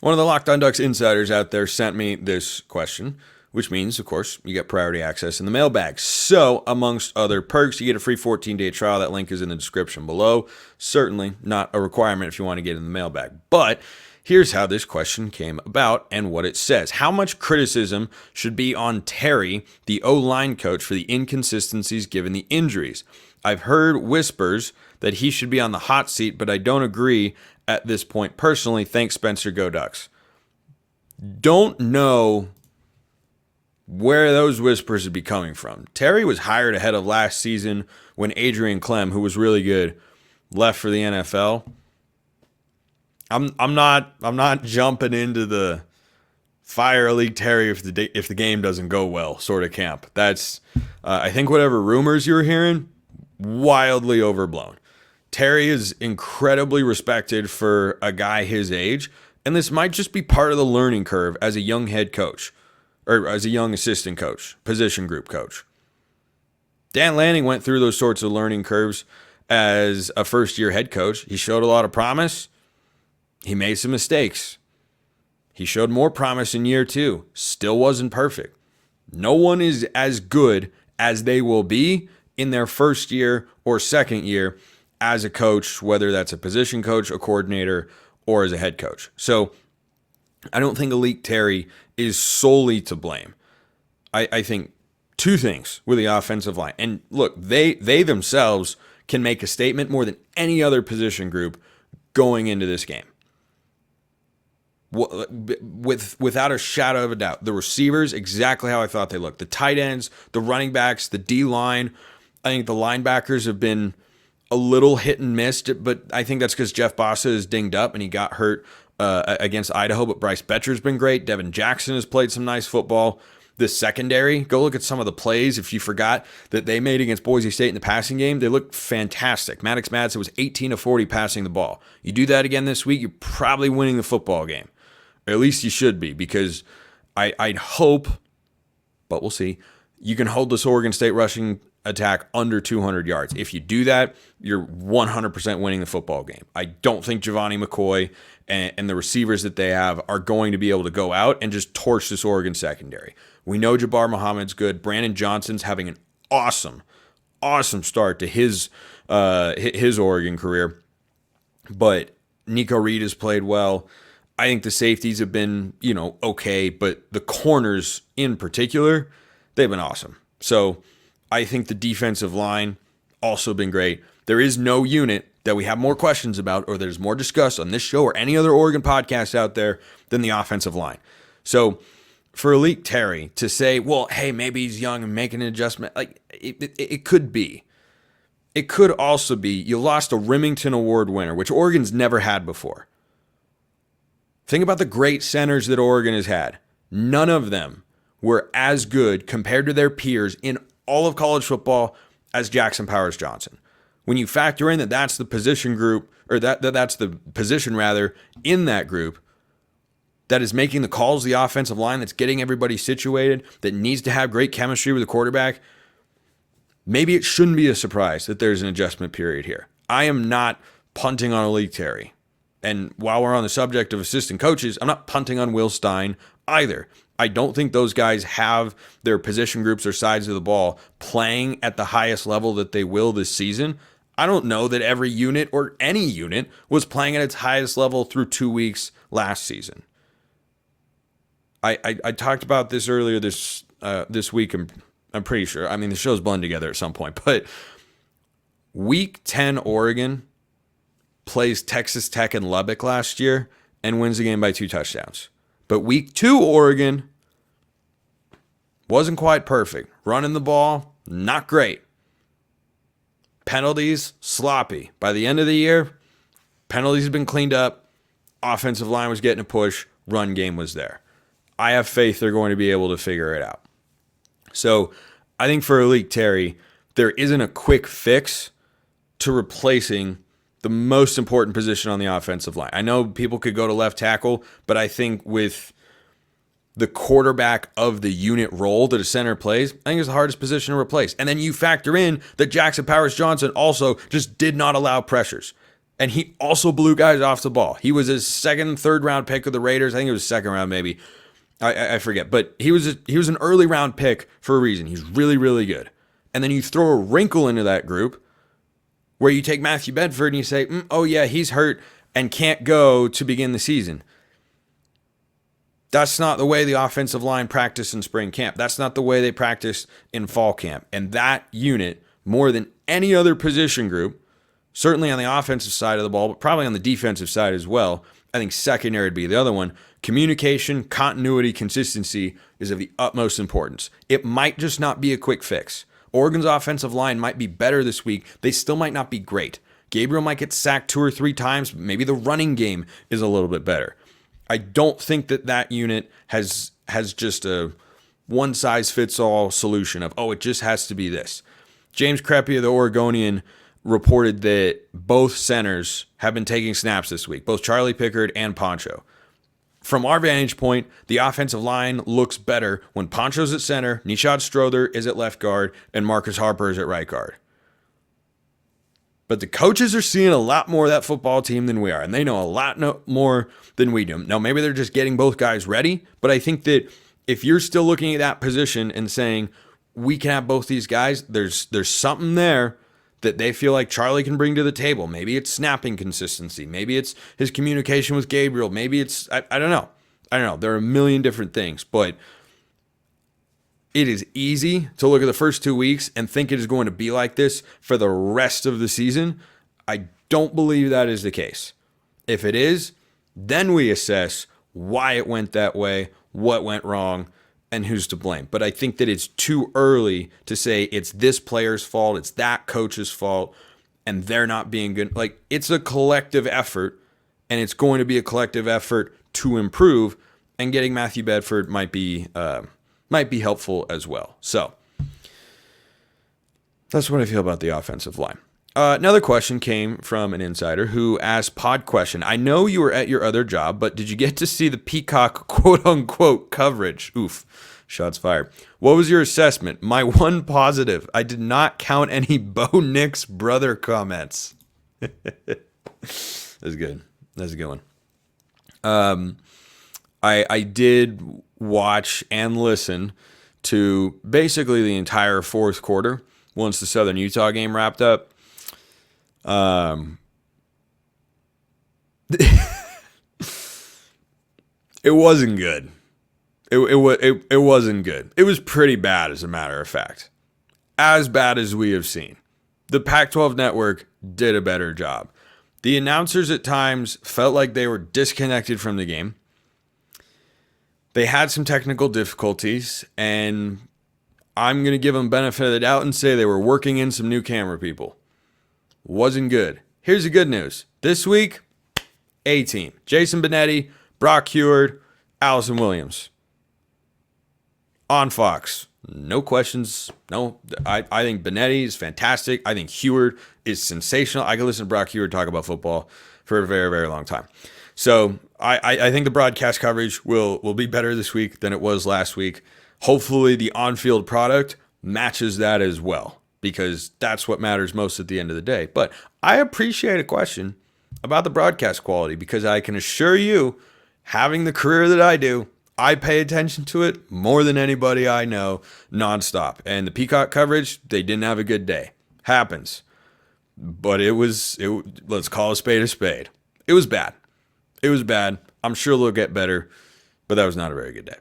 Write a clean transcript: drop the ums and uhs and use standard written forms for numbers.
One of the Locked On Ducks insiders out there sent me this question, which means, of course, you get priority access in the mailbag. So, amongst other perks, you get a free 14-day trial. That link is in the description below. Certainly not a requirement if you want to get in the mailbag. But here's how this question came about and what it says. How much criticism should be on Terry, the O-line coach, for the inconsistencies given the injuries? I've heard whispers that he should be on the hot seat, but I don't agree at this point personally. Thanks, Spencer. Go Ducks. Don't know where those whispers would be coming from. Terry was hired ahead of last season when Adrian Clem, who was really good, left for the NFL. I'm not jumping into the fire Alique Terry if the game doesn't go well sort of camp. That's I think whatever rumors you were hearing, wildly overblown. Terry is incredibly respected for a guy his age, and this might just be part of the learning curve as a young head coach or as a young assistant coach, position group coach. Dan Lanning went through those sorts of learning curves as a first-year head coach. He showed a lot of promise. He made some mistakes. He showed more promise in year 2. Still wasn't perfect. No one is as good as they will be in their first year or second year as a coach, whether that's a position coach, a coordinator, or as a head coach. So I don't think Alique Terry is solely to blame. I think two things with the offensive line. And look, they themselves can make a statement more than any other position group going into this game. Without a shadow of a doubt. The receivers, exactly how I thought they looked. The tight ends, the running backs, the D-line. I think the linebackers have been a little hit and miss, but I think that's because Jeff Bossa is dinged up and he got hurt against Idaho, but Bryce Betcher's been great. Devin Jackson has played some nice football. The secondary, go look at some of the plays. If you forgot that they made against Boise State in the passing game, they looked fantastic. Maddox Madsen was 18 of 40 passing the ball. You do that again this week, you're probably winning the football game. Or at least you should be, because I'd hope, but we'll see, you can hold this Oregon State rushing attack under 200 yards. If you do that, you're 100% winning the football game. I don't think Giovanni McCoy and the receivers that they have are going to be able to go out and just torch this Oregon secondary. We know Jabbar Muhammad's good. Brandon Johnson's having an awesome start to his Oregon career. But Nico Reed has played well. I think the safeties have been, okay, but the corners in particular, they've been awesome. So I think the defensive line also been great. There is no unit that we have more questions about or there's more discussed on this show or any other Oregon podcast out there than the offensive line. So for Alique Terry to say, well, hey, maybe he's young and making an adjustment, like it could be. It could also be you lost a Remington Award winner, which Oregon's never had before. Think about the great centers that Oregon has had. None of them were as good compared to their peers in all of college football as Jackson Powers Johnson. When you factor in that that's the position group, or that's the position rather in that group that is making the calls, the offensive line that's getting everybody situated, that needs to have great chemistry with the quarterback, maybe it shouldn't be a surprise that there's an adjustment period here. I am not punting on Alique Terry. And while we're on the subject of assistant coaches, I'm not punting on Will Stein either. I don't think those guys have their position groups or sides of the ball playing at the highest level that they will this season. I don't know that every unit or any unit was playing at its highest level through 2 weeks last season. I talked about this earlier this week. I'm pretty sure. I mean, the shows blend together at some point. But Week 10 Oregon plays Texas Tech and Lubbock last year and wins the game by 2 touchdowns. But Week 2 Oregon wasn't quite perfect. Running the ball, not great. Penalties, sloppy. By the end of the year, penalties have been cleaned up. Offensive line was getting a push. Run game was there. I have faith they're going to be able to figure it out. So I think for Alique Terry, there isn't a quick fix to replacing the most important position on the offensive line. I know people could go to left tackle, but I think with the quarterback of the unit role that a center plays, I think it's the hardest position to replace. And then you factor in that Jackson Powers Johnson also just did not allow pressures. And he also blew guys off the ball. He was his second, third round pick of the Raiders. I think it was second round, maybe. I forget. But he was an early round pick for a reason. He's really, really good. And then you throw a wrinkle into that group where you take Matthew Bedford and you say, oh yeah, he's hurt and can't go to begin the season. That's not the way the offensive line practiced in spring camp. That's not the way they practiced in fall camp. And that unit, more than any other position group, certainly on the offensive side of the ball, but probably on the defensive side as well, I think secondary would be the other one. Communication, continuity, consistency is of the utmost importance. It might just not be a quick fix. Oregon's offensive line might be better this week. They still might not be great. Gabriel might get sacked 2 or 3 times. But maybe the running game is a little bit better. I don't think that unit has just a one-size-fits-all solution of, it just has to be this. James Crepea, the Oregonian, reported that both centers have been taking snaps this week, both Charlie Pickard and Poncho. From our vantage point, the offensive line looks better when Poncho's at center, Nishad Strother is at left guard, and Marcus Harper is at right guard. But the coaches are seeing a lot more of that football team than we are, and they know a lot more than we do. Now, maybe they're just getting both guys ready, but I think that if you're still looking at that position and saying, we can have both these guys, there's something there that they feel like Charlie can bring to the table. Maybe it's snapping consistency. Maybe it's his communication with Gabriel. Maybe it's, I don't know. There are a million different things, but it is easy to look at the first 2 weeks and think it is going to be like this for the rest of the season. I don't believe that is the case. If it is, then we assess why it went that way, what went wrong, and who's to blame. But I think that it's too early to say it's this player's fault, it's that coach's fault, and they're not being good. Like, it's a collective effort, and it's going to be a collective effort to improve, and getting Matthew Bedford might be helpful as well. So that's what I feel about the offensive line. Another question came from an insider who asked, pod question, I know you were at your other job, but did you get to see the Peacock quote-unquote coverage? Oof, shots fired. What was your assessment? My one positive, I did not count any Bo Nix brother comments. That's good. That's a good one. I did watch and listen to basically the entire fourth quarter once the Southern Utah game wrapped up. It wasn't good. It wasn't good. It was pretty bad, as a matter of fact. As bad as we have seen. The Pac-12 network did a better job. The announcers at times felt like they were disconnected from the game. They had some technical difficulties, and I'm going to give them benefit of the doubt and say they were working in some new camera people. Wasn't good. Here's the good news. This week, A-team. Jason Benetti, Brock Heward, Allison Williams. On Fox. No questions. No, I think Benetti is fantastic. I think Heward is sensational. I could listen to Brock Heward talk about football for a very, very long time. So I think the broadcast coverage will be better this week than it was last week. Hopefully the on-field product matches that as well, because that's what matters most at the end of the day. But I appreciate a question about the broadcast quality, because I can assure you, having the career that I do, I pay attention to it more than anybody I know nonstop. And the Peacock coverage, they didn't have a good day. Happens. But let's call a spade a spade. It was bad. It was bad. I'm sure they'll get better, but that was not a very good day.